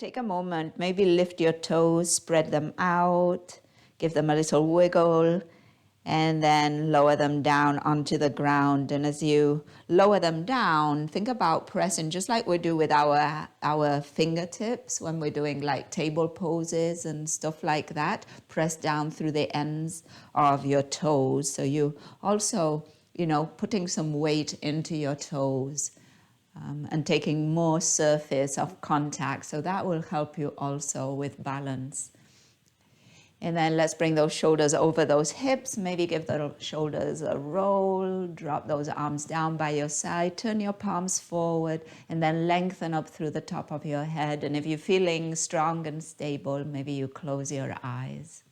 take a moment, maybe lift your toes, spread them out, give them a little wiggle, and then lower them down onto the ground. And as you lower them down, think about pressing, just like we do with our fingertips when we're doing like table poses and stuff like that. Press down through the ends of your toes. So you also, putting some weight into your toes and taking more surface of contact. So that will help you also with balance. And then let's bring those shoulders over those hips. Maybe give the shoulders a roll. Drop those arms down by your side. Turn your palms forward and then lengthen up through the top of your head. And if you're feeling strong and stable, maybe you close your eyes.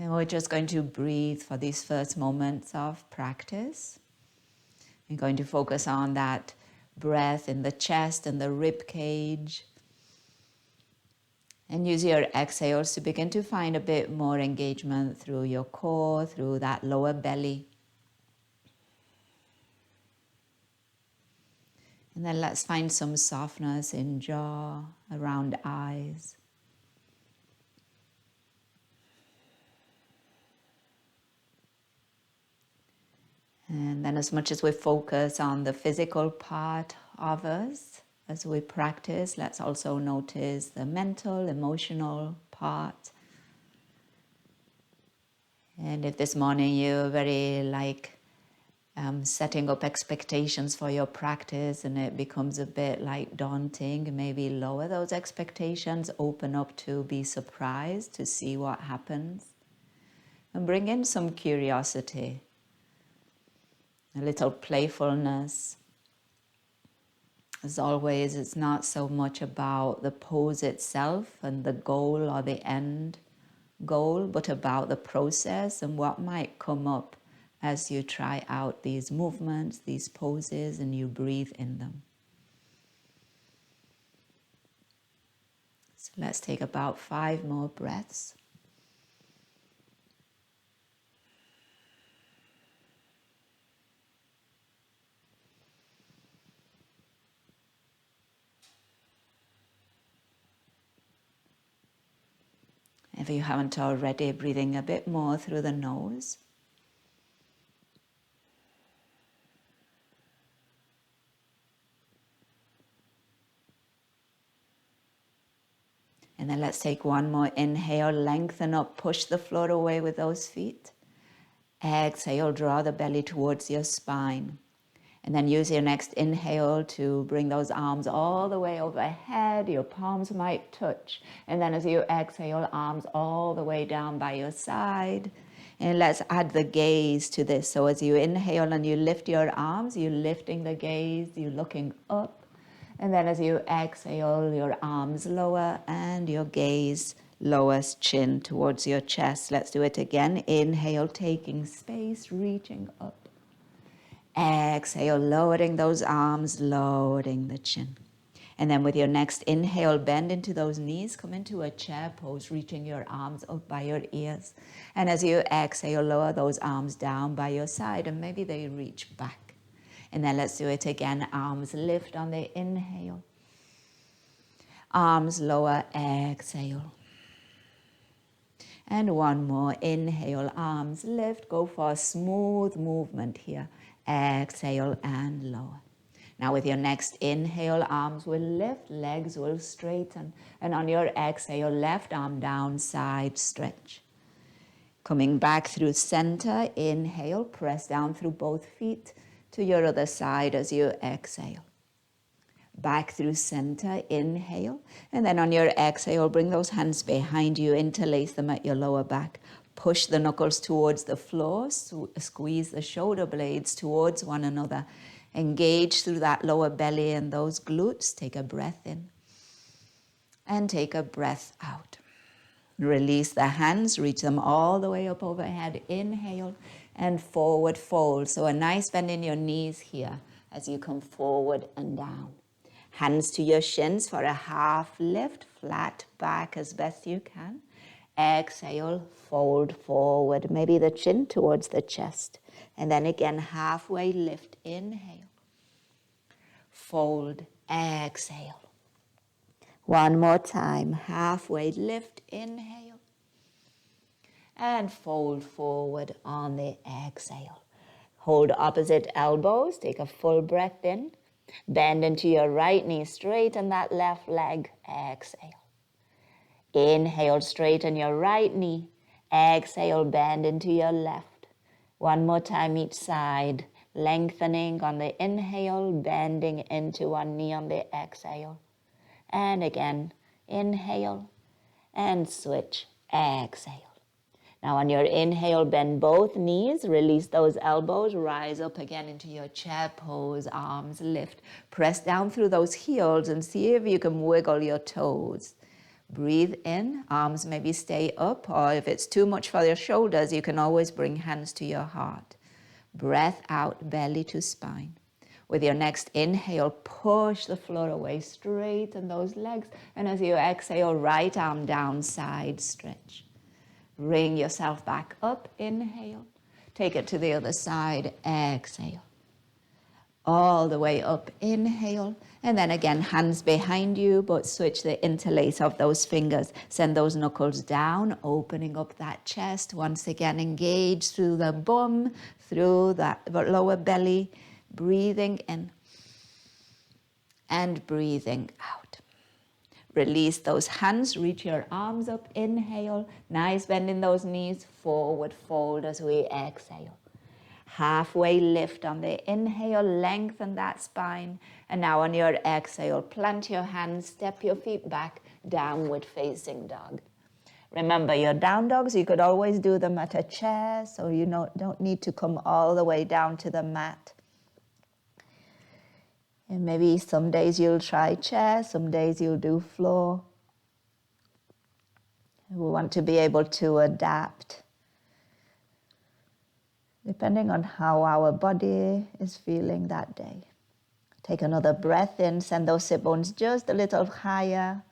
And we're just going to breathe for these first moments of practice. We're going to focus on that breath in the chest and the rib cage. And use your exhales to begin to find a bit more engagement through your core, through that lower belly. And then let's find some softness in jaw, around eyes. And then as much as we focus on the physical part of us, as we practice, let's also notice the mental, emotional part. And if this morning you're very setting up expectations for your practice and it becomes a bit daunting, maybe lower those expectations, open up to be surprised, to see what happens. And bring in some curiosity, a little playfulness. As always, it's not so much about the pose itself and the goal or the end goal, but about the process and what might come up as you try out these movements, these poses, and you breathe in them. So let's take about 5 more breaths. If you haven't already, breathing a bit more through the nose. And then let's take one more inhale, lengthen up, push the floor away with those feet. Exhale, draw the belly towards your spine. And then use your next inhale to bring those arms all the way overhead. Your palms might touch. And then as you exhale, arms all the way down by your side. And let's add the gaze to this. So as you inhale and you lift your arms, you're lifting the gaze, you're looking up. And then as you exhale, your arms lower and your gaze lowers, chin towards your chest. Let's do it again. Inhale, taking space, reaching up. Exhale, lowering those arms, lowering the chin. And then with your next inhale, bend into those knees, come into a chair pose, reaching your arms up by your ears. And as you exhale, lower those arms down by your side and maybe they reach back. And then let's do it again. Arms lift on the inhale. Arms lower, exhale. And one more, inhale, arms lift. Go for a smooth movement here. Exhale and lower. Now with your next inhale, arms will lift, legs will straighten. And on your exhale, left arm down, side stretch. Coming back through center, inhale, press down through both feet to your other side as you exhale. Back through center, inhale. And then on your exhale, bring those hands behind you, interlace them at your lower back. Push the knuckles towards the floor, squeeze the shoulder blades towards one another. Engage through that lower belly and those glutes. Take a breath in and take a breath out. Release the hands, reach them all the way up overhead. Inhale and forward fold. So a nice bend in your knees here as you come forward and down. Hands to your shins for a half lift, flat back as best you can. Exhale, fold forward, maybe the chin towards the chest. And then again, halfway lift, inhale. Fold, exhale. One more time, halfway lift, inhale. And fold forward on the exhale. Hold opposite elbows, take a full breath in. Bend into your right knee, straighten that left leg, exhale. Inhale, straighten your right knee. Exhale, bend into your left. One more time each side. Lengthening on the inhale, bending into one knee on the exhale. And again, inhale and switch, exhale. Now on your inhale, bend both knees, release those elbows, rise up again into your chair pose, arms lift. Press down through those heels and see if you can wiggle your toes. Breathe in, arms maybe stay up, or if it's too much for your shoulders, you can always bring hands to your heart. Breath out, belly to spine. With your next inhale, push the floor away, straighten those legs, and as you exhale, right arm down, side stretch. Bring yourself back up, inhale. Take it to the other side, exhale. All the way up, inhale. And then again, hands behind you, but switch the interlace of those fingers. Send those knuckles down, opening up that chest. Once again, engage through the bum, through that lower belly. Breathing in and breathing out. Release those hands, reach your arms up, inhale. Nice bend in those knees, forward fold as we exhale. Halfway lift on the inhale, lengthen that spine. And now on your exhale, plant your hands, step your feet back, downward facing dog. Remember, your down dogs, you could always do them at a chair, so you don't need to come all the way down to the mat. And maybe some days you'll try chair, some days you'll do floor. We want to be able to adapt depending on how our body is feeling that day. Take another breath in, send those sit bones just a little higher.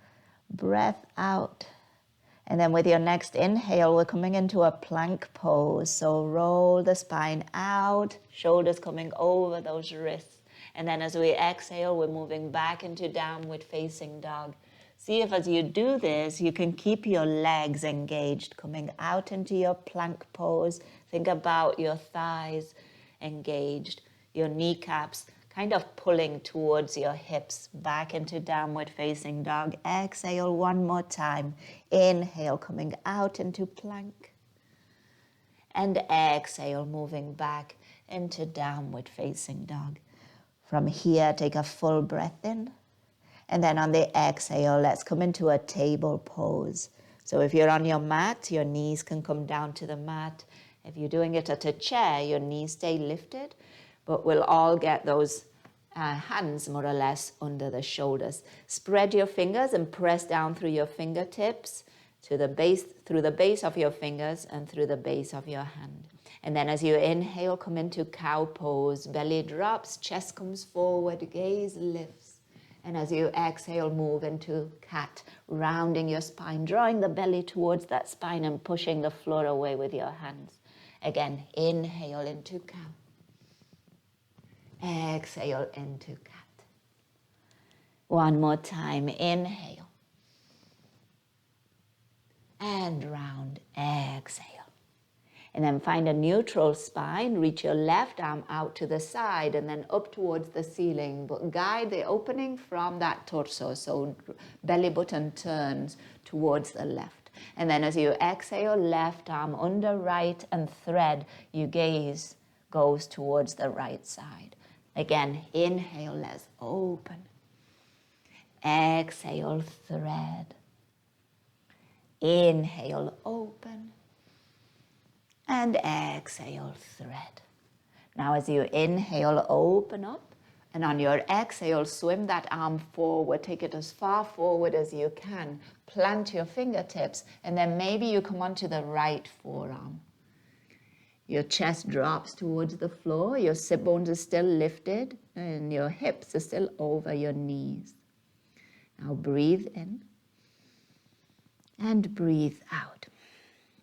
Breath out. And then with your next inhale, we're coming into a plank pose. So roll the spine out, shoulders coming over those wrists. And then as we exhale, we're moving back into downward facing dog. See if as you do this, you can keep your legs engaged, coming out into your plank pose. Think about your thighs engaged, your kneecaps kind of pulling towards your hips, back into downward facing dog. Exhale one more time. Inhale, coming out into plank. And exhale, moving back into downward facing dog. From here, take a full breath in. And then on the exhale, let's come into a table pose. So if you're on your mat, your knees can come down to the mat. If you're doing it at a chair, your knees stay lifted, but we'll all get those hands more or less under the shoulders. Spread your fingers and press down through your fingertips to the base, through the base of your fingers and through the base of your hand. And then as you inhale, come into cow pose. Belly drops, chest comes forward, gaze lifts. And as you exhale, move into cat, rounding your spine, drawing the belly towards that spine and pushing the floor away with your hands. Again, inhale into cow. Exhale into cat. One more time, inhale. And round, exhale. And then find a neutral spine, reach your left arm out to the side and then up towards the ceiling, but guide the opening from that torso, so belly button turns towards the left. And then as you exhale, left arm under right and thread, your gaze goes towards the right side. Again, inhale, let's open. Exhale, thread. Inhale, open. And exhale, thread. Now as you inhale, open up. And on your exhale, swim that arm forward. Take it as far forward as you can. Plant your fingertips. And then maybe you come onto the right forearm. Your chest drops towards the floor. Your sit bones are still lifted. And your hips are still over your knees. Now breathe in. And breathe out.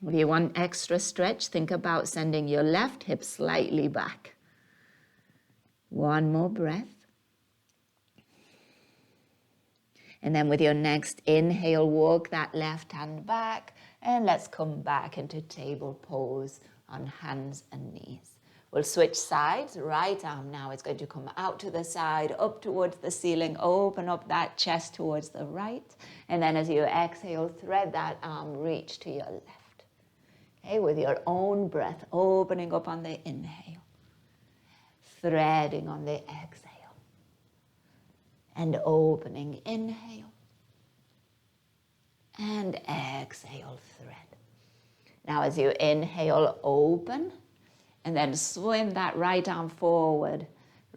If you want extra stretch, think about sending your left hip slightly back. One more breath. And then with your next inhale, walk that left hand back, and let's come back into table pose on hands and knees. We'll switch sides. Right arm now is going to come out to the side, up towards the ceiling, open up that chest towards the right. And then as you exhale, thread that arm, reach to your left. Okay, with your own breath, opening up on the inhale, threading on the exhale, and opening, inhale, and exhale, thread. Now as you inhale, open, and then swing that right arm forward.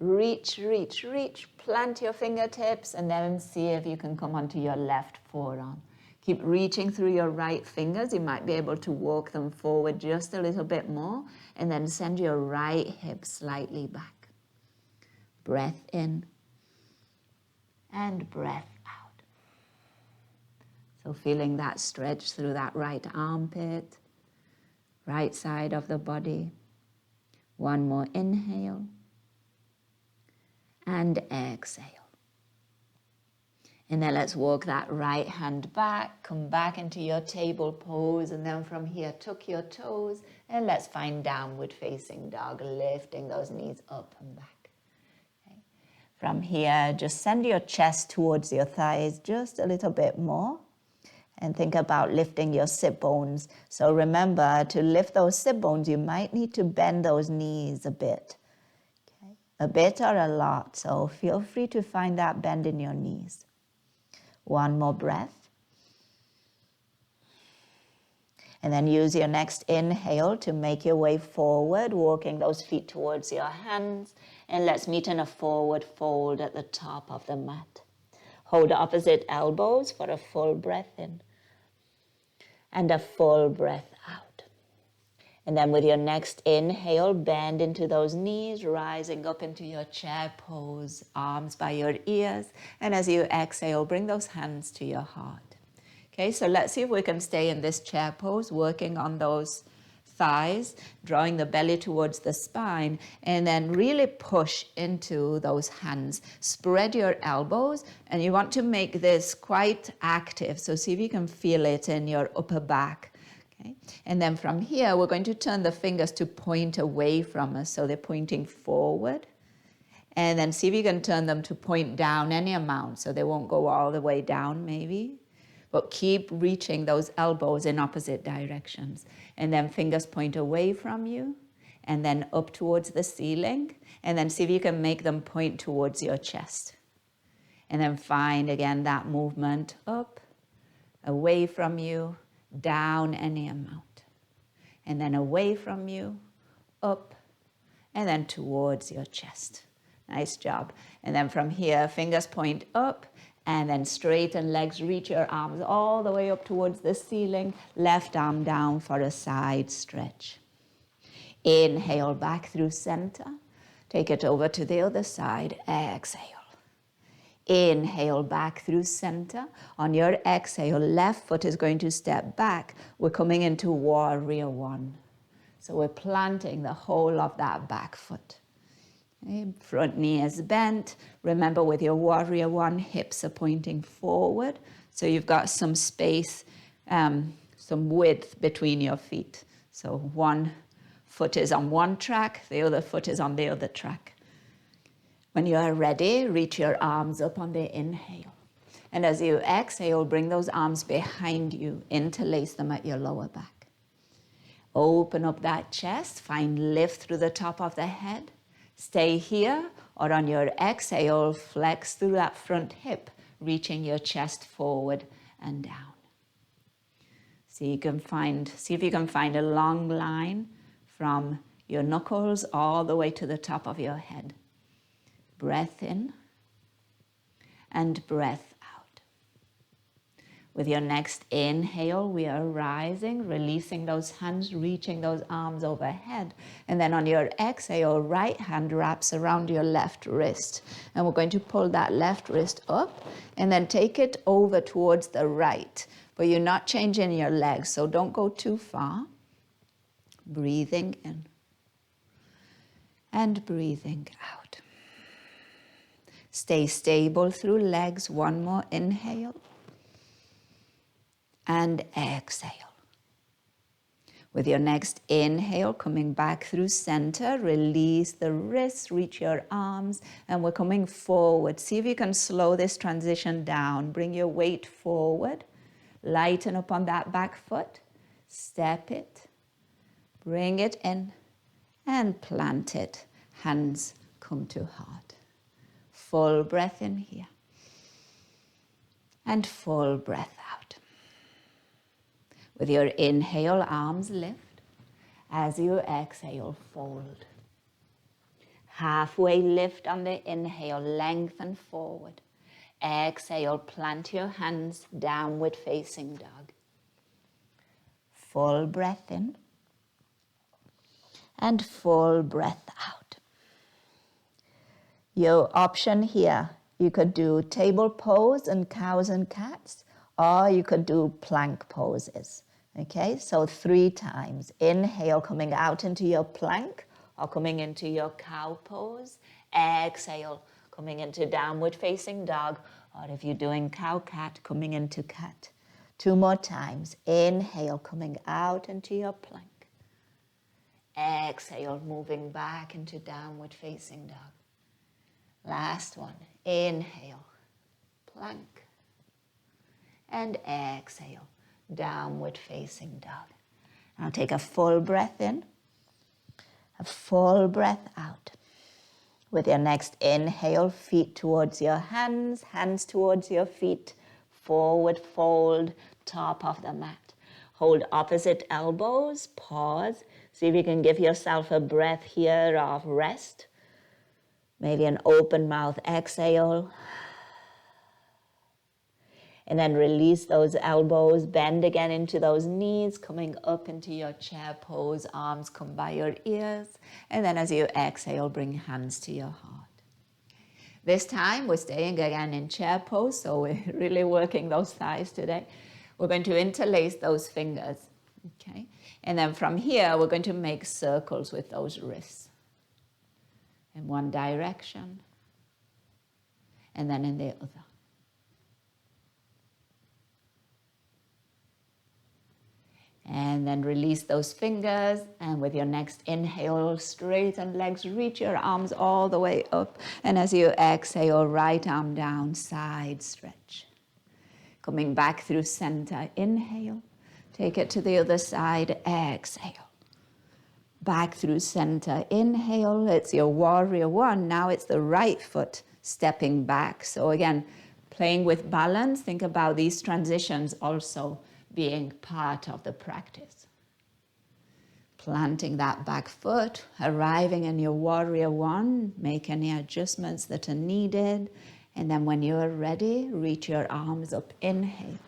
Reach, reach, reach. Plant your fingertips and then see if you can come onto your left forearm. Keep reaching through your right fingers. You might be able to walk them forward just a little bit more, and then send your right hip slightly back. Breath in and breath out. So feeling that stretch through that right armpit, right side of the body. One more inhale and exhale. And then let's walk that right hand back, come back into your table pose, and then from here tuck your toes, and let's find downward facing dog, lifting those knees up and back. Okay. From here, just send your chest towards your thighs just a little bit more. And think about lifting your sit bones. So remember, to lift those sit bones, you might need to bend those knees a bit. Okay? A bit or a lot. So feel free to find that bend in your knees. One more breath. And then use your next inhale to make your way forward, walking those feet towards your hands. And let's meet in a forward fold at the top of the mat. Hold opposite elbows for a full breath in and a full breath out. And then with your next inhale, bend into those knees, rising up into your chair pose, arms by your ears. And as you exhale, bring those hands to your heart. Okay, so let's see if we can stay in this chair pose, working on those thighs, drawing the belly towards the spine, and then really push into those hands. Spread your elbows, and you want to make this quite active. So see if you can feel it in your upper back. Okay? And then from here, we're going to turn the fingers to point away from us. So they're pointing forward. And then see if you can turn them to point down any amount. So they won't go all the way down maybe. But keep reaching those elbows in opposite directions. And then fingers point away from you, and then up towards the ceiling. And then see if you can make them point towards your chest. And then find again that movement up, away from you, down any amount. And then away from you, up, and then towards your chest. Nice job. And then from here, fingers point up, and then straighten legs, reach your arms all the way up towards the ceiling, left arm down for a side stretch. Inhale back through center, take it over to the other side, exhale. Inhale back through center. On your exhale, left foot is going to step back. We're coming into warrior one. So we're planting the whole of that back foot. Okay, front knee is bent. Remember, with your warrior one, hips are pointing forward. So you've got some space, some width between your feet. So one foot is on one track, the other foot is on the other track. When you are ready, reach your arms up on the inhale. And as you exhale, bring those arms behind you, interlace them at your lower back. Open up that chest, find lift through the top of the head. Stay here, or on your exhale, flex through that front hip, reaching your chest forward and down. See if you can find a long line from your knuckles all the way to the top of your head. Breath in and breath out. With your next inhale, we are rising, releasing those hands, reaching those arms overhead. And then on your exhale, right hand wraps around your left wrist. And we're going to pull that left wrist up and then take it over towards the right. But you're not changing your legs, so don't go too far. Breathing in and breathing out. Stay stable through legs. One more inhale. And exhale. With your next inhale, coming back through center, release the wrists, reach your arms, and we're coming forward. See if you can slow this transition down. Bring your weight forward. Lighten up on that back foot. Step it. Bring it in and plant it. Hands come to heart. Full breath in here. And full breath out. With your inhale, arms lift. As you exhale, fold. Halfway lift on the inhale, lengthen forward. Exhale, plant your hands, downward facing dog. Full breath in. And full breath out. Your option here, you could do table pose and cows and cats, or you could do plank poses. Okay, so 3 times. Inhale, coming out into your plank or coming into your cow pose. Exhale, coming into downward facing dog, or if you're doing cow cat, coming into cat. 2 more times. Inhale, coming out into your plank. Exhale, moving back into downward facing dog. Last one. Inhale, plank. And exhale, downward facing dog. Now take a full breath in, a full breath out. With your next inhale, feet towards your hands, hands towards your feet, forward fold, top of the mat. Hold opposite elbows, pause. See if you can give yourself a breath here of rest. Maybe an open mouth exhale. And then release those elbows, bend again into those knees, coming up into your chair pose, arms come by your ears. And then as you exhale, bring hands to your heart. This time we're staying again in chair pose, so we're really working those thighs today. We're going to interlace those fingers, okay? And then from here, we're going to make circles with those wrists. In one direction, and then in the other. And then release those fingers, and with your next inhale, straighten legs, reach your arms all the way up. And as you exhale, right arm down, side stretch. Coming back through center, inhale. Take it to the other side, exhale. Back through center, inhale. It's your warrior 1. Now it's the right foot stepping back. So again, playing with balance. Think about these transitions also being part of the practice. Planting that back foot, arriving in your warrior 1, make any adjustments that are needed, and then when you're ready, reach your arms up, inhale.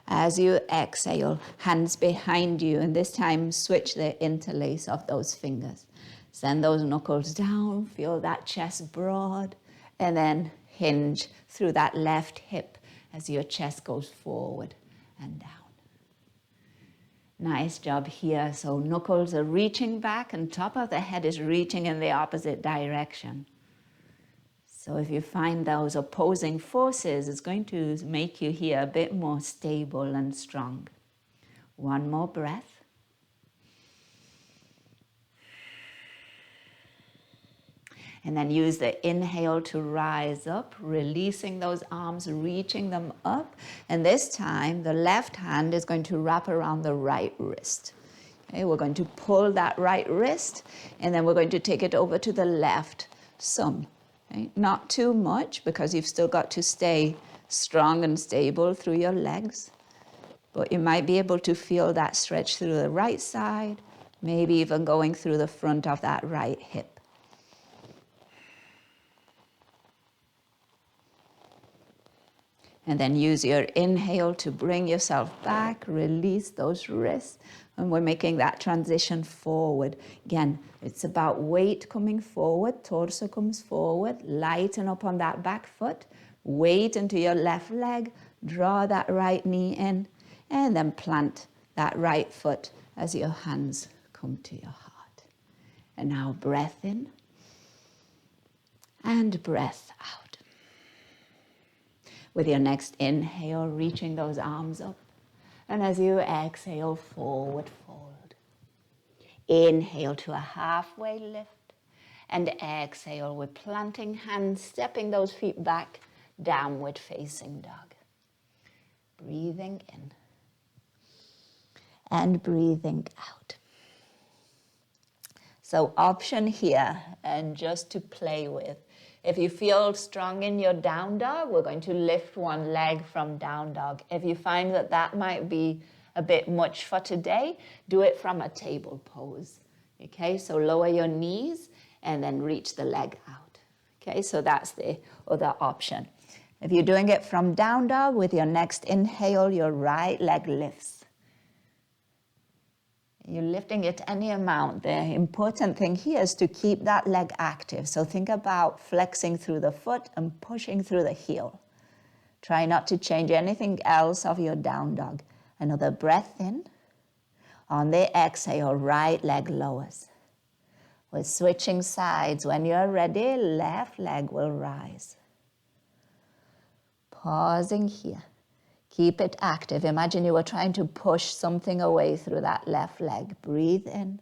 As you exhale, hands behind you, and this time switch the interlace of those fingers. Send those knuckles down, feel that chest broad, and then hinge through that left hip as your chest goes forward and down. Nice job here. So knuckles are reaching back and top of the head is reaching in the opposite direction. So if you find those opposing forces, it's going to make you here a bit more stable and strong. One more breath. And then use the inhale to rise up, releasing those arms, reaching them up. And this time, the left hand is going to wrap around the right wrist. Okay, we're going to pull that right wrist, and then we're going to take it over to the left, some. Okay? Not too much, because you've still got to stay strong and stable through your legs. But you might be able to feel that stretch through the right side, maybe even going through the front of that right hip. And then use your inhale to bring yourself back, release those wrists, and we're making that transition forward. Again, it's about weight coming forward, torso comes forward, lighten up on that back foot, weight into your left leg, draw that right knee in, and then plant that right foot as your hands come to your heart. And now breath in and breath out. With your next inhale, reaching those arms up. And as you exhale, forward fold. Inhale to a halfway lift. And exhale with planting hands, stepping those feet back, downward facing dog. Breathing in. And breathing out. So option here, and just to play with. If you feel strong in your down dog, we're going to lift one leg from down dog. If you find that that might be a bit much for today, do it from a table pose. Okay, so lower your knees and then reach the leg out. Okay, so that's the other option. If you're doing it from down dog, with your next inhale, your right leg lifts. You're lifting it any amount. The important thing here is to keep that leg active. So think about flexing through the foot and pushing through the heel. Try not to change anything else of your down dog. Another breath in. On the exhale, right leg lowers. We're switching sides. When you're ready, left leg will rise. Pausing here. Keep it active. Imagine you were trying to push something away through that left leg. Breathe in.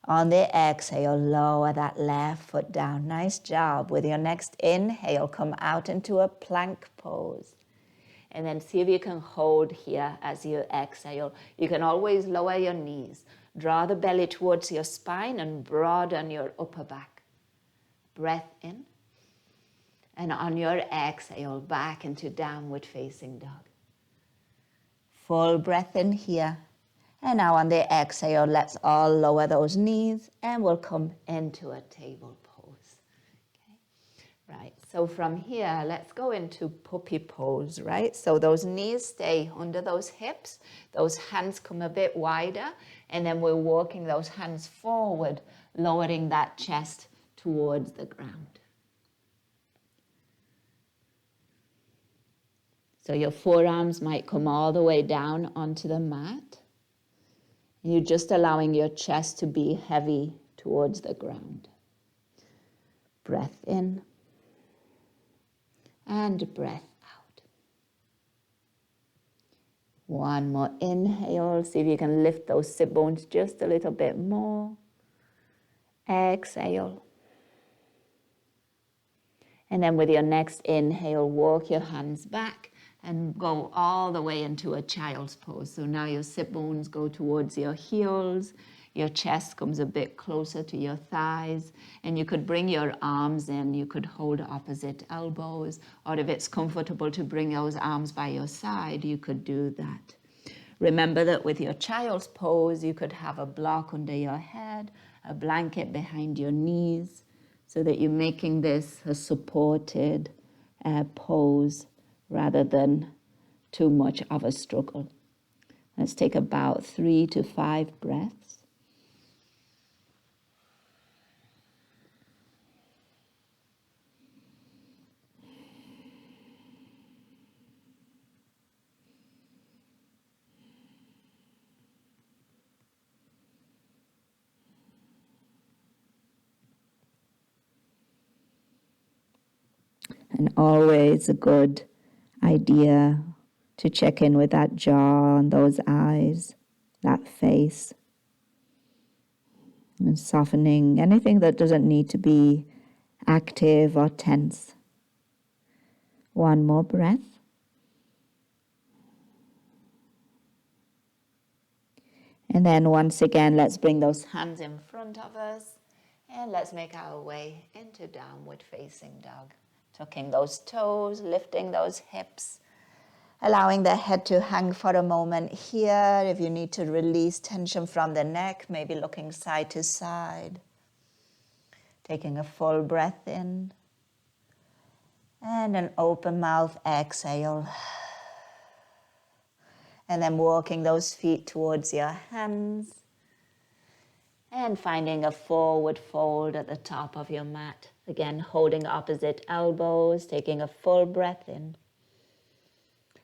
On the exhale, lower that left foot down. Nice job. With your next inhale, come out into a plank pose. And then see if you can hold here as you exhale. You can always lower your knees. Draw the belly towards your spine and broaden your upper back. Breath in. And on your exhale, back into downward facing dog. Full breath in here. And now on the exhale, let's all lower those knees and we'll come into a table pose. Okay. Right, so from here, let's go into puppy pose, right? So those knees stay under those hips, those hands come a bit wider, and then we're walking those hands forward, lowering that chest towards the ground. So your forearms might come all the way down onto the mat. You're just allowing your chest to be heavy towards the ground. Breath in and breath out. One more inhale. See if you can lift those sit bones just a little bit more. Exhale. And then with your next inhale, walk your hands back and go all the way into a child's pose. So now your sit bones go towards your heels, your chest comes a bit closer to your thighs, and you could bring your arms in, you could hold opposite elbows, or if it's comfortable to bring those arms by your side, you could do that. Remember that with your child's pose, you could have a block under your head, a blanket behind your knees, so that you're making this a supported pose rather than too much of a struggle. Let's take about 3 to 5 breaths. And always a good idea to check in with that jaw and those eyes, that face, and softening anything that doesn't need to be active or tense. One more breath. And then once again, let's bring those hands in front of us and let's make our way into downward facing dog. Tucking those toes, lifting those hips, allowing the head to hang for a moment here. If you need to release tension from the neck, maybe looking side to side. Taking a full breath in. And an open mouth exhale. And then walking those feet towards your hands. And finding a forward fold at the top of your mat. Again, holding opposite elbows, taking a full breath in.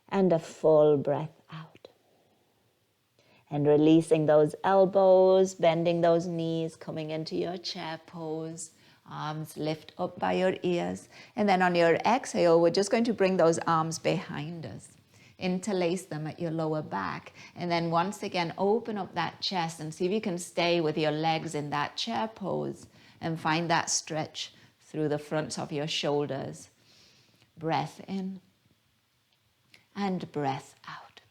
And a full breath out. And releasing those elbows, bending those knees, coming into your chair pose. Arms lift up by your ears. And then on your exhale, we're just going to bring those arms behind us. Interlace them at your lower back. And then once again, open up that chest and see if you can stay with your legs in that chair pose and find that stretch through the fronts of your shoulders. Breath in and breath out.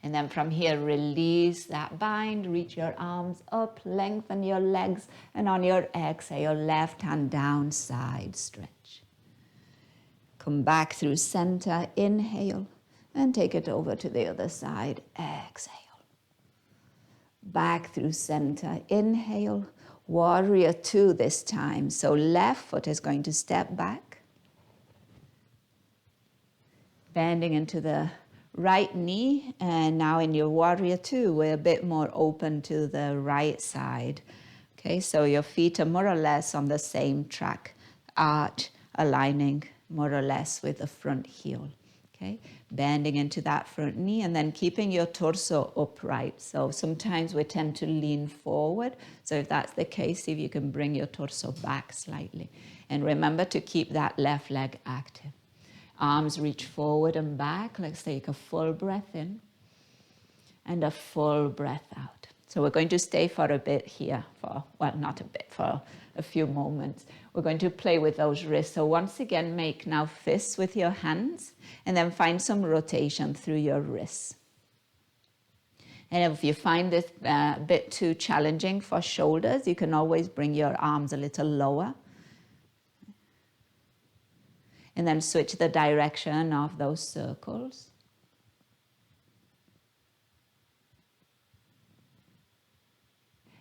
And then from here, release that bind, reach your arms up, lengthen your legs, and on your exhale, left hand down, side stretch. Come back through center, inhale, and take it over to the other side, exhale. Back through center, inhale, warrior two this time. So left foot is going to step back, bending into the right knee, and now in your warrior two, we're a bit more open to the right side. Okay, so your feet are more or less on the same track, arch aligning more or less with the front heel. Okay, bending into that front knee and then keeping your torso upright. So sometimes we tend to lean forward. So if that's the case, see if you can bring your torso back slightly. And remember to keep that left leg active. Arms reach forward and back. Let's take a full breath in and a full breath out. So we're going to stay for a bit here for, well, not a bit, for a few moments. We're going to play with those wrists. So once again, make now fists with your hands and then find some rotation through your wrists. And if you find this a bit too challenging for shoulders, you can always bring your arms a little lower. And then switch the direction of those circles.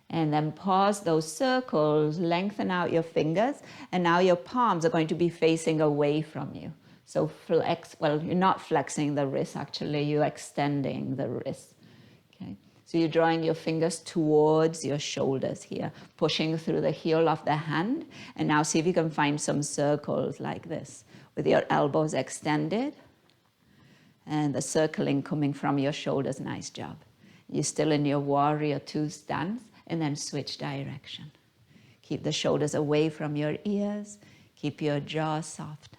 And then pause those circles, lengthen out your fingers, and now your palms are going to be facing away from you. So flex, well, you're not flexing the wrist, actually, you're extending the wrist. Okay. So you're drawing your fingers towards your shoulders here, pushing through the heel of the hand. And now see if you can find some circles like this, with your elbows extended and the circling coming from your shoulders. Nice job. You're still in your warrior two stance, and then switch direction. Keep the shoulders away from your ears. Keep your jaw soft.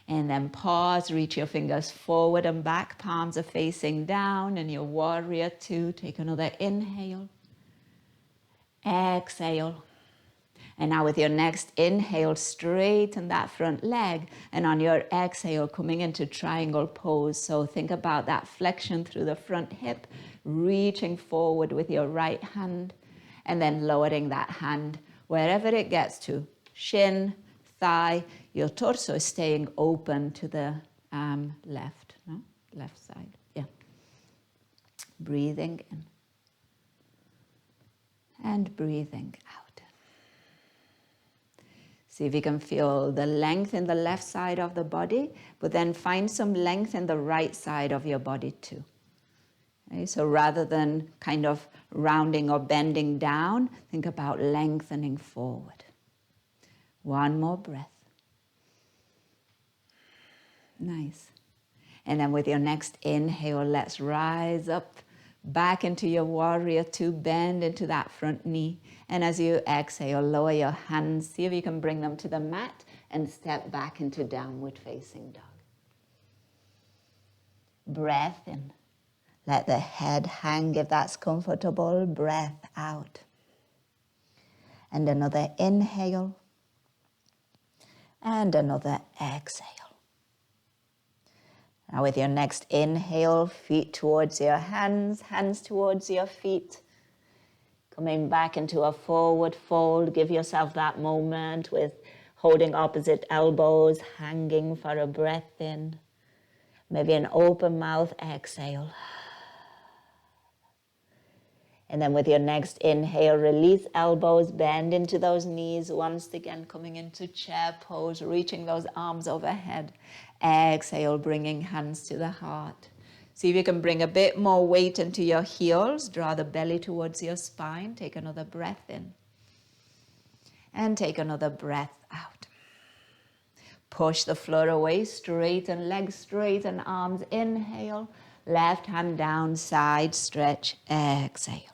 And then pause, reach your fingers forward and back. Palms are facing down, and your warrior two. Take another inhale. Exhale. And now with your next inhale, straighten that front leg. And on your exhale, coming into triangle pose. So think about that flexion through the front hip, reaching forward with your right hand, and then lowering that hand wherever it gets to. Shin, thigh, your torso is staying open to the left, no? Left side, yeah. Breathing in. And breathing out. See if you can feel the length in the left side of the body, but then find some length in the right side of your body too. Okay, so rather than kind of rounding or bending down, think about lengthening forward. One more breath. Nice. And then with your next inhale, let's rise up back into your warrior two, bend into that front knee. And as you exhale, lower your hands, see if you can bring them to the mat and step back into downward facing dog. Breath in. Let the head hang if that's comfortable. Breath out. And another inhale. And another exhale. Now with your next inhale, feet towards your hands, hands towards your feet. Coming back into a forward fold. Give yourself that moment with holding opposite elbows, hanging for a breath in. Maybe an open mouth exhale. And then with your next inhale, release elbows, bend into those knees. Once again, coming into chair pose, reaching those arms overhead. Exhale, bringing hands to the heart. See if you can bring a bit more weight into your heels. Draw the belly towards your spine. Take another breath in. And take another breath out. Push the floor away, straighten legs, straighten arms. Inhale, left hand down, side stretch, exhale.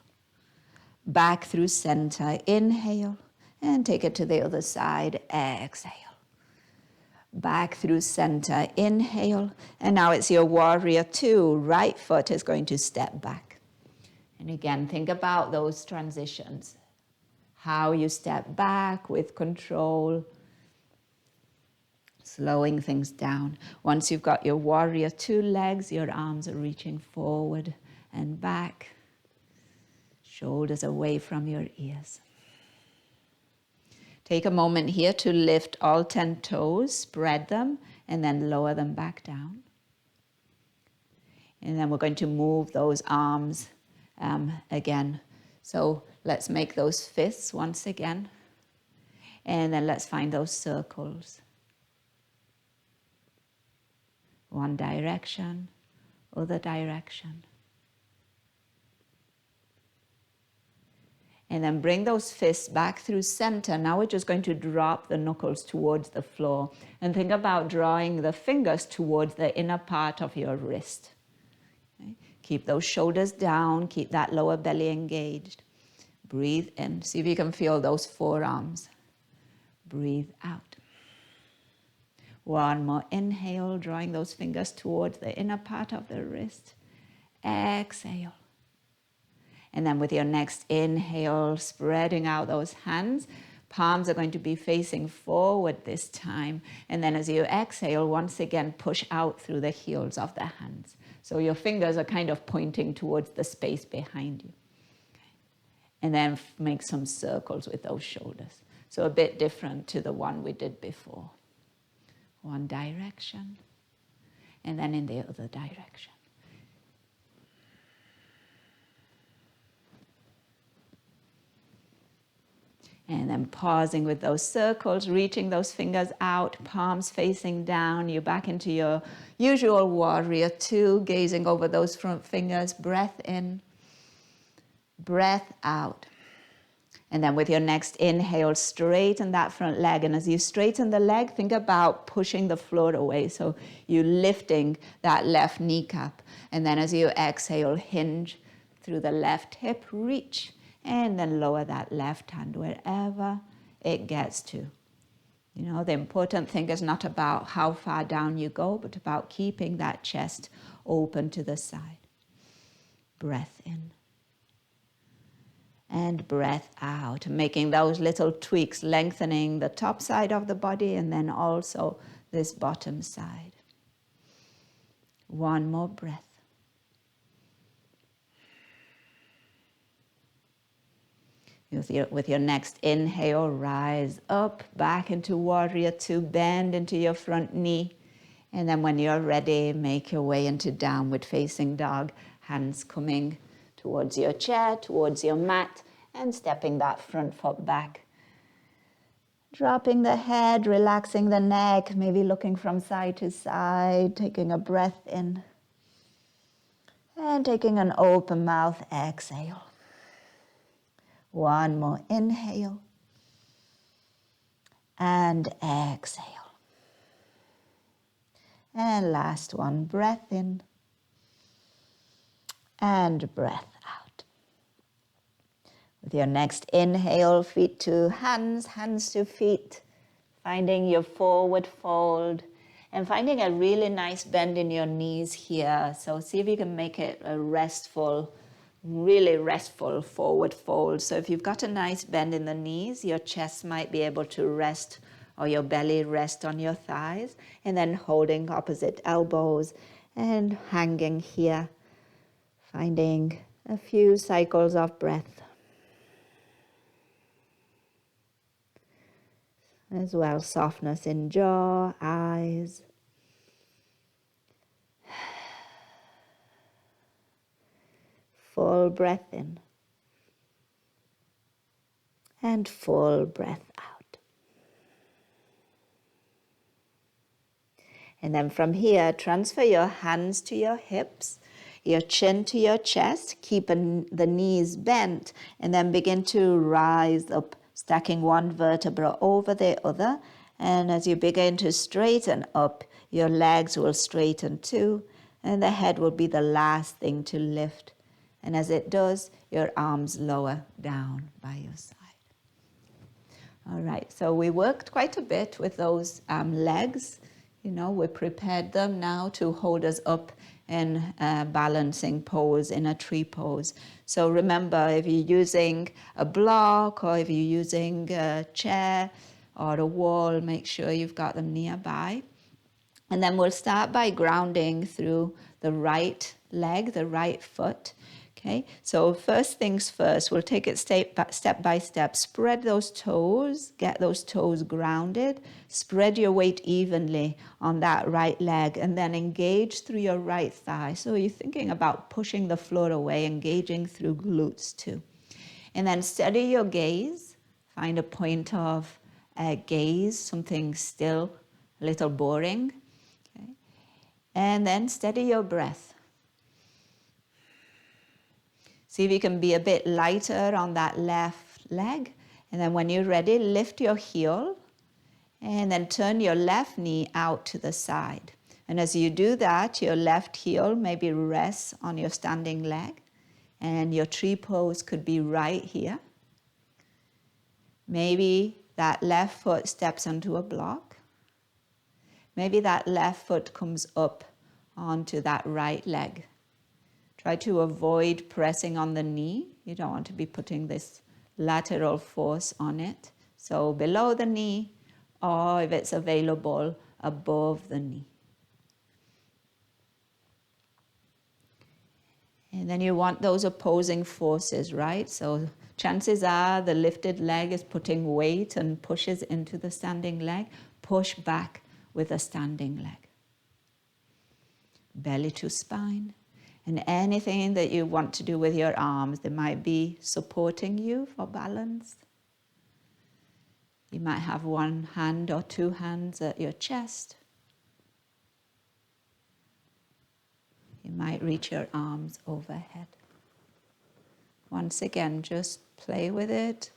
Back through center, inhale, and take it to the other side, exhale. Back through center, inhale, and now it's your warrior two. Right foot is going to step back. And again, think about those transitions. How you step back with control, slowing things down. Once you've got your warrior two legs, your arms are reaching forward and back, shoulders away from your ears. Take a moment here to lift all 10 toes, spread them, and then lower them back down. And then we're going to move those arms again. So let's make those fists once again. And then let's find those circles. One direction, other direction. And then bring those fists back through center. Now we're just going to drop the knuckles towards the floor. And think about drawing the fingers towards the inner part of your wrist. Okay? Keep those shoulders down. Keep that lower belly engaged. Breathe in. See if you can feel those forearms. Breathe out. One more inhale, drawing those fingers towards the inner part of the wrist. Exhale. And then with your next inhale, spreading out those hands, palms are going to be facing forward this time. And then as you exhale, once again, push out through the heels of the hands. So your fingers are kind of pointing towards the space behind you. And then make some circles with those shoulders. So a bit different to the one we did before. One direction, and then in the other direction. And then pausing with those circles, reaching those fingers out, palms facing down. You're back into your usual warrior two, gazing over those front fingers. Breath in, breath out. And then with your next inhale, straighten that front leg. And as you straighten the leg, think about pushing the floor away. So you're lifting that left kneecap. And then as you exhale, hinge through the left hip, reach. And then lower that left hand wherever it gets to. You know, the important thing is not about how far down you go, but about keeping that chest open to the side. Breath in. And breath out, making those little tweaks, lengthening the top side of the body and then also this bottom side. One more breath. With your next inhale, rise up, back into warrior two, bend into your front knee. And then when you're ready, make your way into downward facing dog, hands coming towards your chair, towards your mat, and stepping that front foot back. Dropping the head, relaxing the neck, maybe looking from side to side, taking a breath in. And taking an open mouth exhale. One more inhale. And exhale. And last one, breath in. And breath out. With your next inhale, feet to hands, hands to feet, finding your forward fold and finding a really nice bend in your knees here. So see if you can make it a restful, really restful forward fold. So if you've got a nice bend in the knees, your chest might be able to rest or your belly rest on your thighs, and then holding opposite elbows and hanging here. Finding a few cycles of breath. As well, softness in jaw, eyes. Full breath in. And full breath out. And then from here, transfer your hands to your hips. Your chin to your chest, keeping the knees bent, and then begin to rise up, stacking one vertebra over the other. And as you begin to straighten up, your legs will straighten too, and the head will be the last thing to lift And as it does, your arms lower down by your side. All right, so we worked quite a bit with those legs. You know, we prepared them now to hold us up in a balancing pose, in a tree pose. So remember, if you're using a block or if you're using a chair or a wall, make sure you've got them nearby. And then we'll start by grounding through the right leg, the right foot. Okay, so first things first, we'll take it step by step. Spread those toes, get those toes grounded. Spread your weight evenly on that right leg and then engage through your right thigh. So you're thinking about pushing the floor away, engaging through glutes too. And then steady your gaze. Find a point of gaze, something still, a little boring. Okay. And then steady your breath. See if you can be a bit lighter on that left leg. And then when you're ready, lift your heel and then turn your left knee out to the side. And as you do that, your left heel maybe rests on your standing leg and your tree pose could be right here. Maybe that left foot steps onto a block. Maybe that left foot comes up onto that right leg. Try to avoid pressing on the knee. You don't want to be putting this lateral force on it. So below the knee, or if it's available, above the knee. And then you want those opposing forces, right? So chances are the lifted leg is putting weight and pushes into the standing leg. Push back with a standing leg. Belly to spine. And anything that you want to do with your arms, they might be supporting you for balance. You might have one hand or two hands at your chest. You might reach your arms overhead. Once again, just play with it.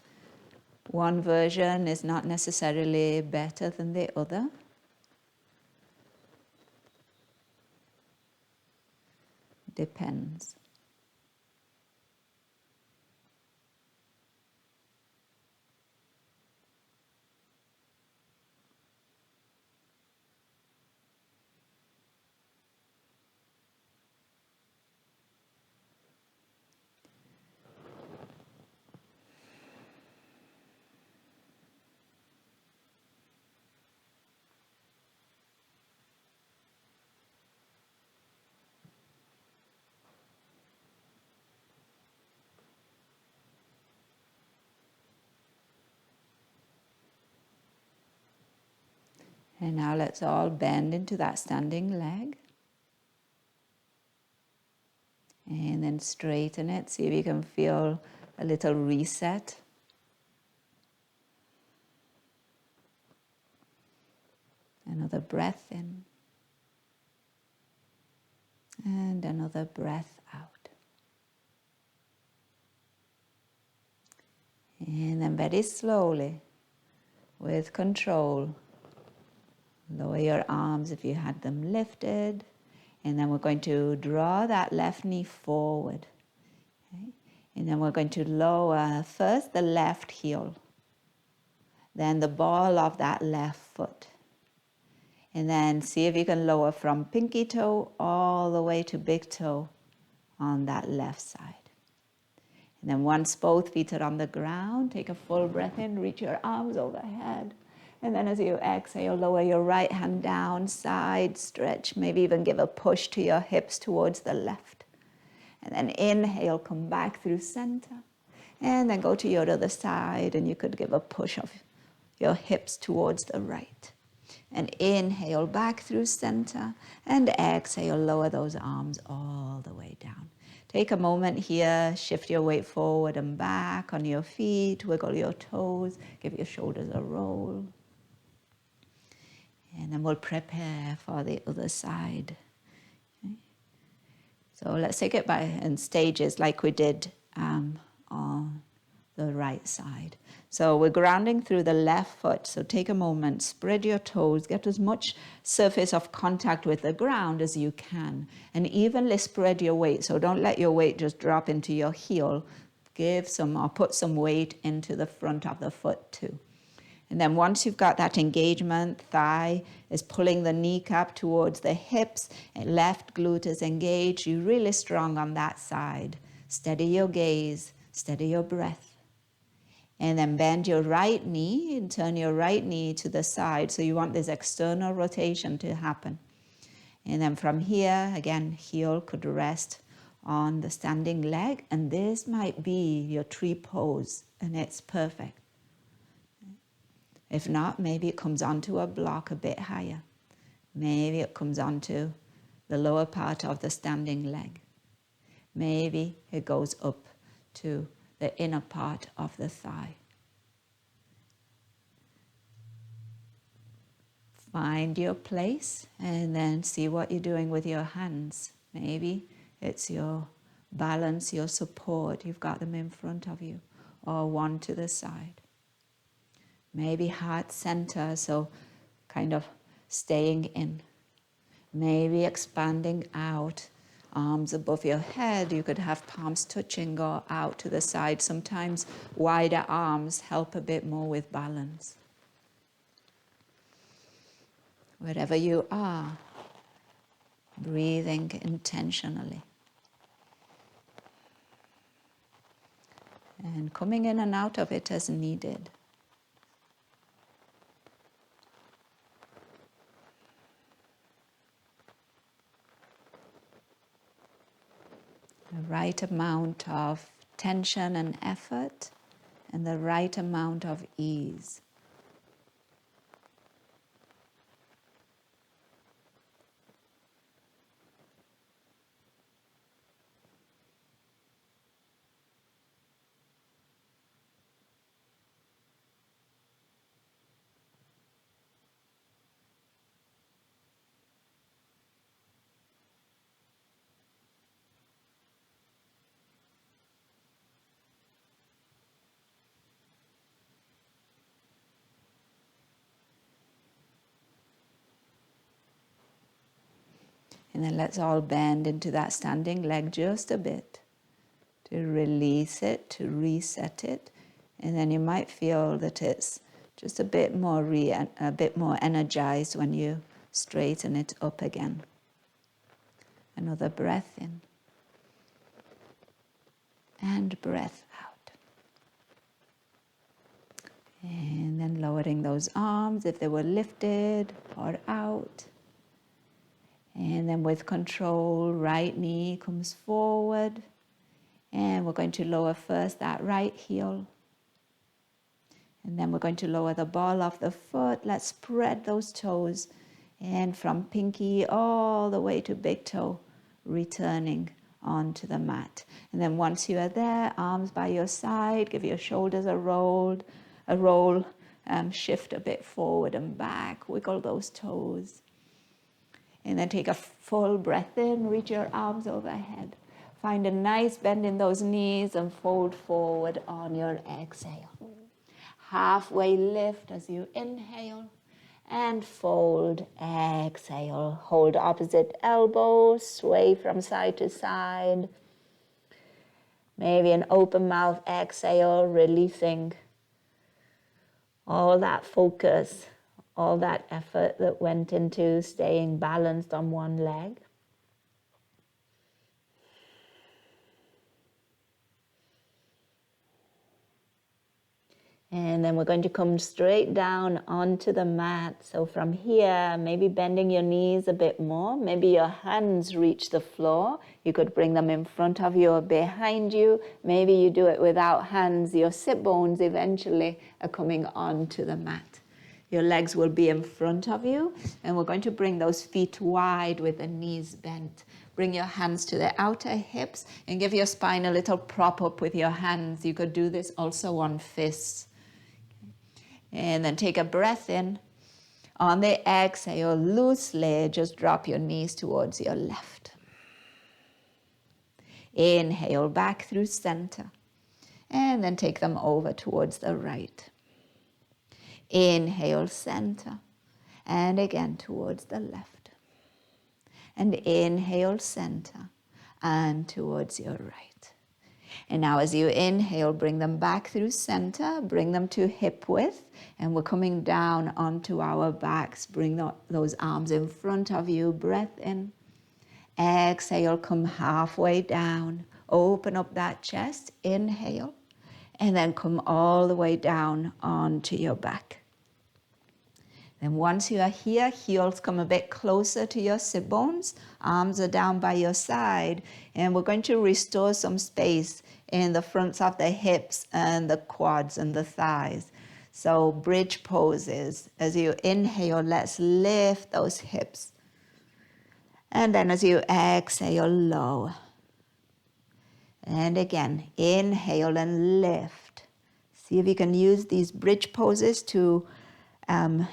One version is not necessarily better than the other. Depends. And now let's all bend into that standing leg. And then straighten it. See if you can feel a little reset. Another breath in. And another breath out. And then very slowly, with control, lower your arms if you had them lifted. And then we're going to draw that left knee forward. Okay? And then we're going to lower first the left heel. Then the ball of that left foot. And then see if you can lower from pinky toe all the way to big toe on that left side. And then once both feet are on the ground, take a full breath in, reach your arms overhead. And then as you exhale, lower your right hand down, side stretch, maybe even give a push to your hips towards the left. And then inhale, come back through center. And then go to your other side and you could give a push of your hips towards the right. And inhale back through center and exhale, lower those arms all the way down. Take a moment here, shift your weight forward and back on your feet, wiggle your toes, give your shoulders a roll. And then we'll prepare for the other side. Okay. So let's take it in stages like we did on the right side. So we're grounding through the left foot. So take a moment, spread your toes, get as much surface of contact with the ground as you can, and evenly spread your weight. So don't let your weight just drop into your heel. Give some or put some weight into the front of the foot too. And then once you've got that engagement, thigh is pulling the kneecap towards the hips, and left glute is engaged. You're really strong on that side. Steady your gaze, steady your breath. And then bend your right knee and turn your right knee to the side. So you want this external rotation to happen. And then from here, again, heel could rest on the standing leg. And this might be your tree pose, and it's perfect. If not, maybe it comes onto a block a bit higher. Maybe it comes onto the lower part of the standing leg. Maybe it goes up to the inner part of the thigh. Find your place and then see what you're doing with your hands. Maybe it's your balance, your support. You've got them in front of you or one to the side. Maybe heart center, so kind of staying in. Maybe expanding out, arms above your head. You could have palms touching or out to the side. Sometimes wider arms help a bit more with balance. Wherever you are, breathing intentionally. And coming in and out of it as needed. The right amount of tension and effort, and the right amount of ease. And then let's all bend into that standing leg just a bit to release it, to reset it. And then you might feel that it's just a bit more energized when you straighten it up again. Another breath in and breath out. And then lowering those arms if they were lifted or out. And then with control, right knee comes forward. And we're going to lower first that right heel. And then we're going to lower the ball of the foot. Let's spread those toes. And from pinky all the way to big toe, returning onto the mat. And then once you are there, arms by your side, give your shoulders a roll, shift a bit forward and back, wiggle those toes. And then take a full breath in, reach your arms overhead. Find a nice bend in those knees and fold forward on your exhale. Halfway lift as you inhale and fold, exhale. Hold opposite elbow, sway from side to side. Maybe an open mouth exhale, releasing all that focus, all that effort that went into staying balanced on one leg. And then we're going to come straight down onto the mat. So from here, maybe bending your knees a bit more. Maybe your hands reach the floor. You could bring them in front of you or behind you. Maybe you do it without hands. Your sit bones eventually are coming onto the mat. Your legs will be in front of you. And we're going to bring those feet wide with the knees bent. Bring your hands to the outer hips and give your spine a little prop up with your hands. You could do this also on fists. And then take a breath in. On the exhale, loosely just drop your knees towards your left. Inhale back through center. And then take them over towards the right. Inhale, center. And again towards the left. And inhale, center. And towards your right. And now as you inhale, bring them back through center. Bring them to hip width. And we're coming down onto our backs. Bring those arms in front of you. Breath in. Exhale, come halfway down. Open up that chest. Inhale. And then come all the way down onto your back. Then once you are here, heels come a bit closer to your sit bones. Arms are down by your side. And we're going to restore some space in the fronts of the hips and the quads and the thighs. So bridge poses. As you inhale, let's lift those hips. And then as you exhale, lower. And again, inhale and lift. See if you can use these bridge poses to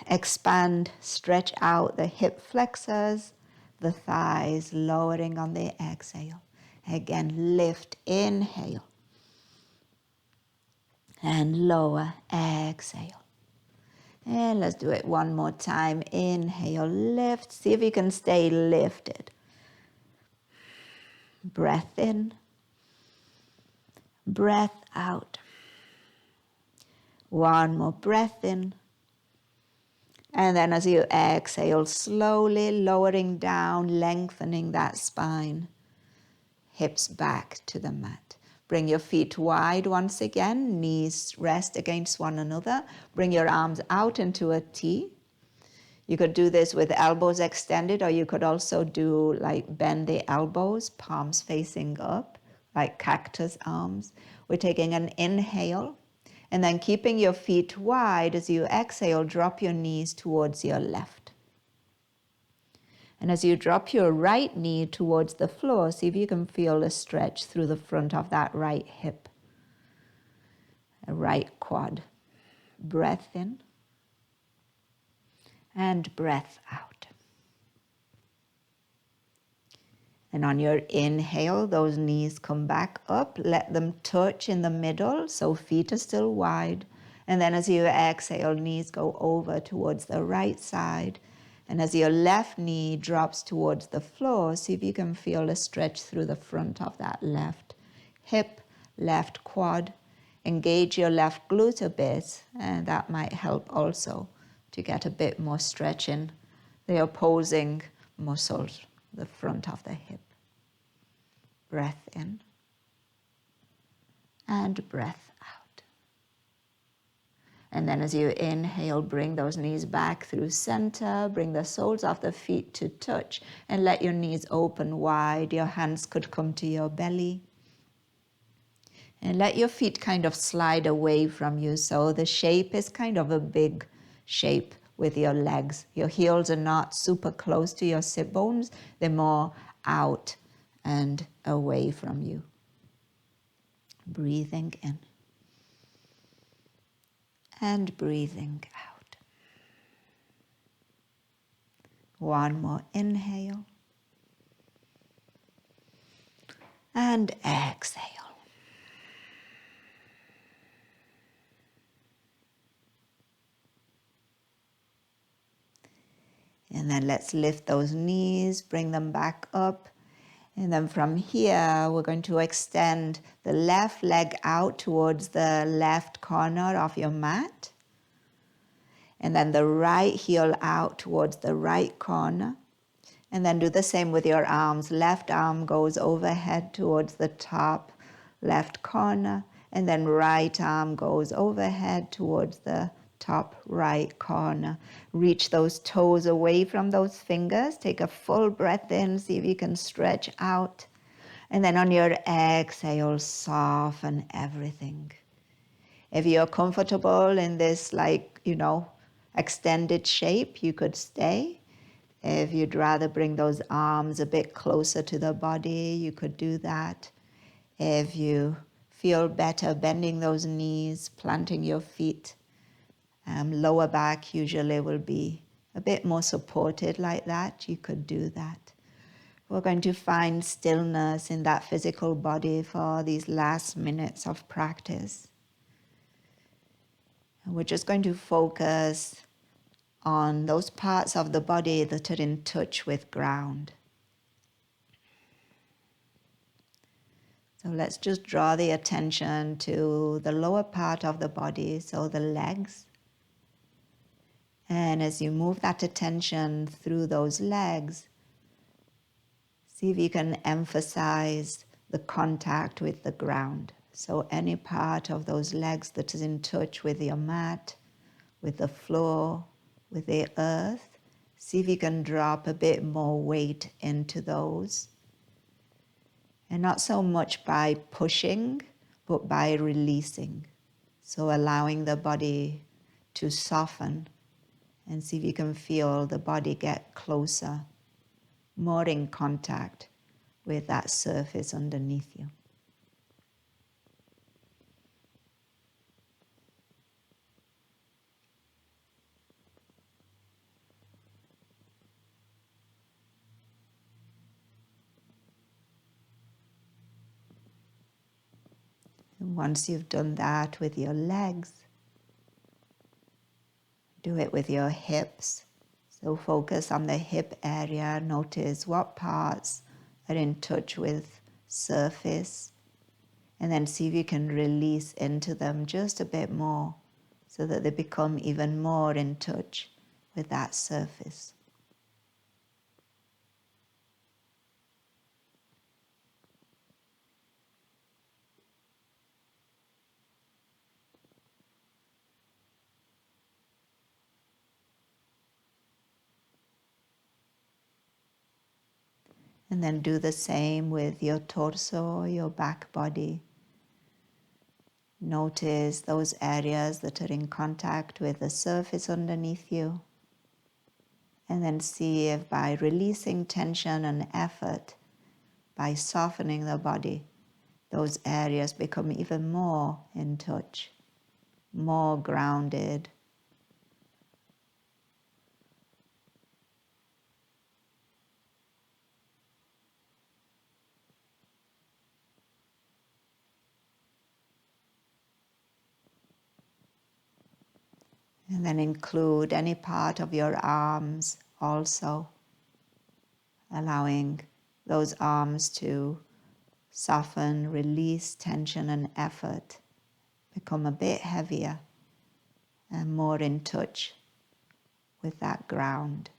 expand, stretch out the hip flexors, the thighs, lowering on the exhale. Again, lift, inhale. And lower, exhale. And let's do it one more time. Inhale, lift. See if you can stay lifted. Breath in. Breath out. One more breath in. And then as you exhale, slowly lowering down, lengthening that spine. Hips back to the mat. Bring your feet wide once again. Knees rest against one another. Bring your arms out into a T. You could do this with elbows extended, or you could also do like bend the elbows, palms facing up, like cactus arms. We're taking an inhale. And then keeping your feet wide, as you exhale, drop your knees towards your left. And as you drop your right knee towards the floor, see if you can feel a stretch through the front of that right hip, a right quad. Breath in and breath out. And on your inhale, those knees come back up. Let them touch in the middle, so feet are still wide. And then as you exhale, knees go over towards the right side. And as your left knee drops towards the floor, see if you can feel a stretch through the front of that left hip, left quad. Engage your left glute a bit, and that might help also to get a bit more stretch in the opposing muscles, the front of the hip. Breath in and breath out. And then as you inhale, bring those knees back through center, bring the soles of the feet to touch, and let your knees open wide. Your hands could come to your belly. And let your feet kind of slide away from you, so the shape is kind of a big shape with your legs. Your heels are not super close to your sit bones, they're more out and away from you. Breathing in and breathing out. One more inhale and exhale. And then let's lift those knees, bring them back up. And then from here, we're going to extend the left leg out towards the left corner of your mat. And then the right heel out towards the right corner. And then do the same with your arms. Left arm goes overhead towards the top left corner. And then right arm goes overhead towards the top right corner. Reach those toes away from those fingers. Take a full breath in. See if you can stretch out. And then on your exhale, soften everything. If you're comfortable in this, extended shape, you could stay. If you'd rather bring those arms a bit closer to the body, you could do that. If you feel better bending those knees, planting your feet, lower back usually will be a bit more supported like that. You could do that. We're going to find stillness in that physical body for these last minutes of practice. And we're just going to focus on those parts of the body that are in touch with ground. So let's just draw the attention to the lower part of the body, so the legs. And as you move that attention through those legs, see if you can emphasize the contact with the ground. So any part of those legs that is in touch with your mat, with the floor, with the earth, see if you can drop a bit more weight into those. And not so much by pushing, but by releasing. So allowing the body to soften, and see if you can feel the body get closer, more in contact with that surface underneath you. And once you've done that with your legs, do it with your hips. So focus on the hip area. Notice what parts are in touch with surface. And then see if you can release into them just a bit more so that they become even more in touch with that surface. And then do the same with your torso, your back body. Notice those areas that are in contact with the surface underneath you. And then see if by releasing tension and effort, by softening the body, those areas become even more in touch, more grounded. And then include any part of your arms also, allowing those arms to soften, release tension and effort, become a bit heavier and more in touch with that ground.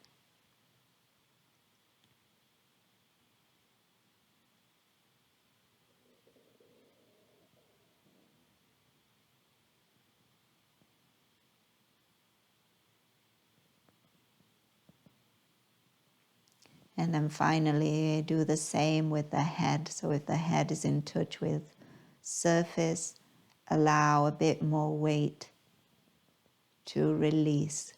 And then finally do the same with the head. So if the head is in touch with surface, allow a bit more weight to release.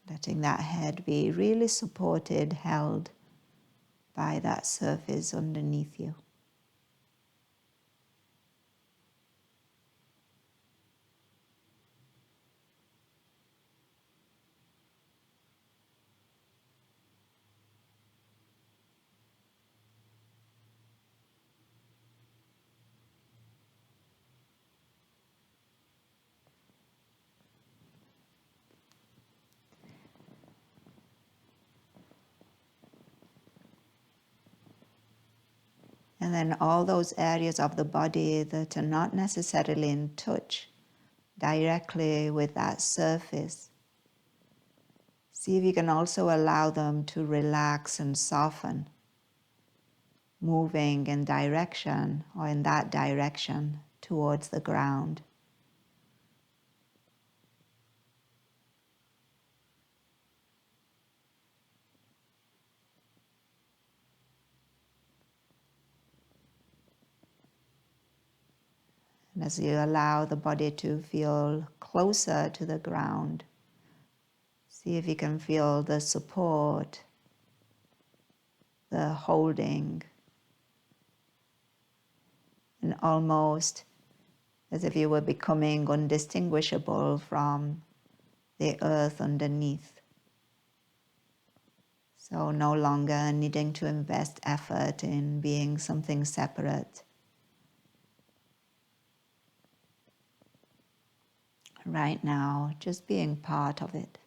Letting that head be really supported, held by that surface underneath you. And then all those areas of the body that are not necessarily in touch directly with that surface, see if you can also allow them to relax and soften, moving in direction or in that direction towards the ground. And as you allow the body to feel closer to the ground, see if you can feel the support, the holding, and almost as if you were becoming undistinguishable from the earth underneath. So no longer needing to invest effort in being something separate. Right now, just being part of it.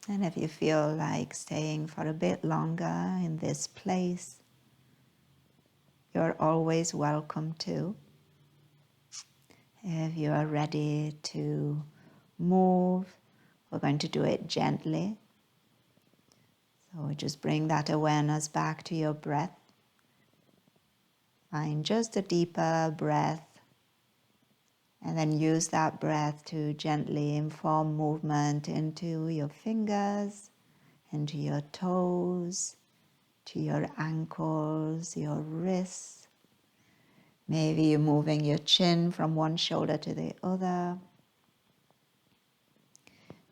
And if you feel like staying for a bit longer in this place, you're always welcome to. If you are ready to move, we're going to do it gently. So just bring that awareness back to your breath. Find just a deeper breath, and then use that breath to gently inform movement into your fingers, into your toes, to your ankles, your wrists. Maybe you're moving your chin from one shoulder to the other.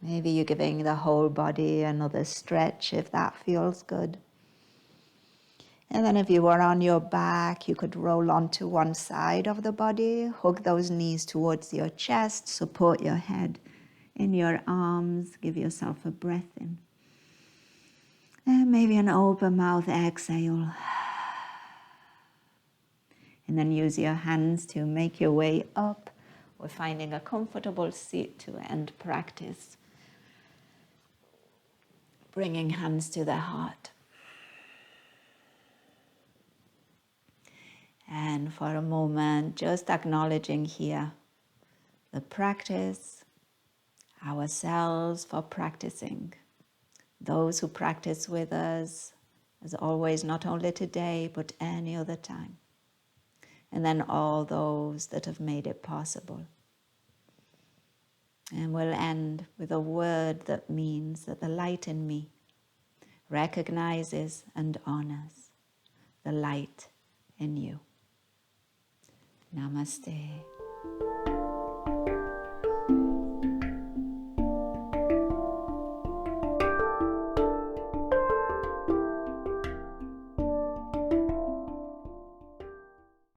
Maybe you're giving the whole body another stretch if that feels good. And then if you were on your back, you could roll onto one side of the body, hug those knees towards your chest, support your head in your arms, give yourself a breath in. And maybe an open mouth exhale. And then use your hands to make your way up. We're finding a comfortable seat to end practice. Bringing hands to the heart. And for a moment, just acknowledging here the practice, ourselves for practicing, those who practice with us, as always, not only today, but any other time. And then all those that have made it possible. And we'll end with a word that means that the light in me recognizes and honors the light in you. Namaste.